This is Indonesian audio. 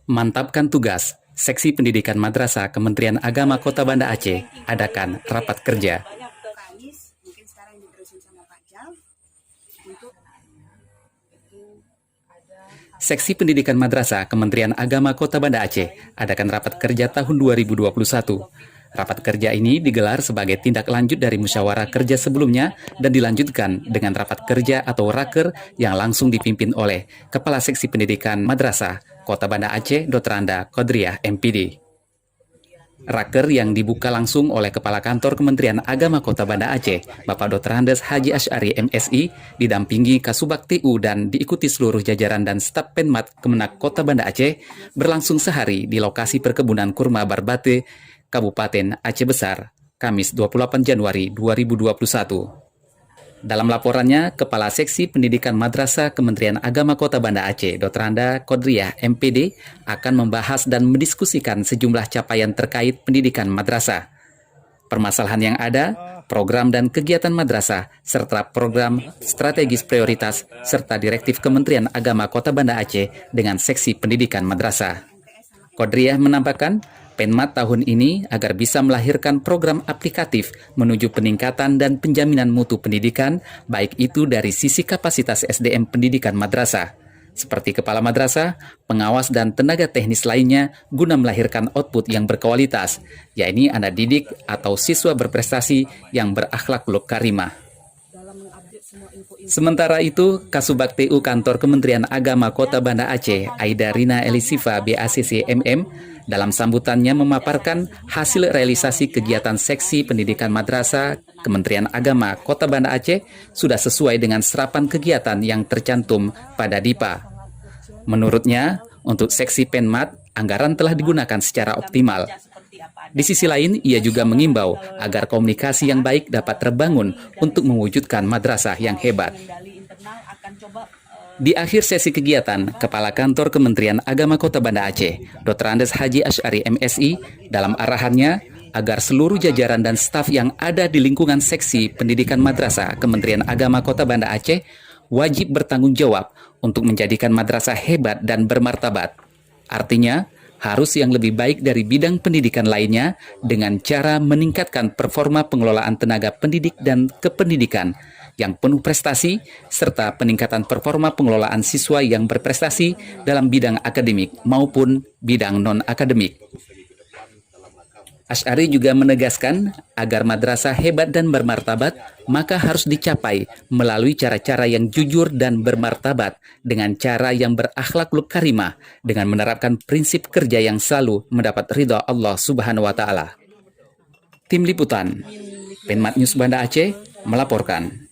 Mantapkan tugas, Seksi Pendidikan Madrasah Kementerian Agama Kota Banda Aceh adakan rapat kerja. Pak Anies, mungkin sekarang diterusin sama Pak Jal untuk Seksi Pendidikan Madrasah Kementerian Agama Kota Banda Aceh adakan rapat kerja tahun 2021. Rapat kerja ini digelar sebagai tindak lanjut dari musyawarah kerja sebelumnya dan dilanjutkan dengan rapat kerja atau raker yang langsung dipimpin oleh Kepala Seksi Pendidikan Madrasah Kota Banda Aceh, Dr. Anda Qodriyah, MPD. Raker yang dibuka langsung oleh Kepala Kantor Kementerian Agama Kota Banda Aceh, Bapak Dr. Andes Haji Asy'ari MSI, didampingi Kasubag TU dan diikuti seluruh jajaran dan staf Penmat Kemenak Kota Banda Aceh, berlangsung sehari di lokasi perkebunan kurma Barbate, Kabupaten Aceh Besar, Kamis 28 Januari 2021. Dalam laporannya, Kepala Seksi Pendidikan Madrasah Kementerian Agama Kota Banda Aceh, Dr. Anda Qodriyah, MPD, akan membahas dan mendiskusikan sejumlah capaian terkait pendidikan madrasah, permasalahan yang ada, program dan kegiatan madrasah, serta program strategis prioritas, serta direktif Kementerian Agama Kota Banda Aceh dengan Seksi Pendidikan Madrasah. Qodriyah menambahkan, Penmat tahun ini agar bisa melahirkan program aplikatif menuju peningkatan dan penjaminan mutu pendidikan, baik itu dari sisi kapasitas SDM pendidikan madrasah, seperti kepala madrasah, pengawas dan tenaga teknis lainnya guna melahirkan output yang berkualitas, yakni anak didik atau siswa berprestasi yang berakhlakul karimah. Sementara itu, Kasubag TU Kantor Kementerian Agama Kota Banda Aceh, Aida Rina Elisifa BACC MM, dalam sambutannya memaparkan hasil realisasi kegiatan Seksi Pendidikan Madrasah Kementerian Agama Kota Banda Aceh sudah sesuai dengan serapan kegiatan yang tercantum pada DIPA. Menurutnya, untuk Seksi Penmat, anggaran telah digunakan secara optimal. Di sisi lain, ia juga mengimbau agar komunikasi yang baik dapat terbangun untuk mewujudkan madrasah yang hebat. Di akhir sesi kegiatan, Kepala Kantor Kementerian Agama Kota Banda Aceh, Dr. Andes Haji Asy'ari MSI, dalam arahannya agar seluruh jajaran dan staf yang ada di lingkungan Seksi Pendidikan Madrasah Kementerian Agama Kota Banda Aceh wajib bertanggung jawab untuk menjadikan madrasah hebat dan bermartabat. Artinya, harus yang lebih baik dari bidang pendidikan lainnya dengan cara meningkatkan performa pengelolaan tenaga pendidik dan kependidikan yang penuh prestasi, serta peningkatan performa pengelolaan siswa yang berprestasi dalam bidang akademik maupun bidang non-akademik. Asy'ari juga menegaskan agar madrasah hebat dan bermartabat maka harus dicapai melalui cara-cara yang jujur dan bermartabat dengan cara yang berakhlakul karimah dengan menerapkan prinsip kerja yang selalu mendapat ridha Allah Subhanahu wa taala. Tim Liputan Penmat News Banda Aceh melaporkan.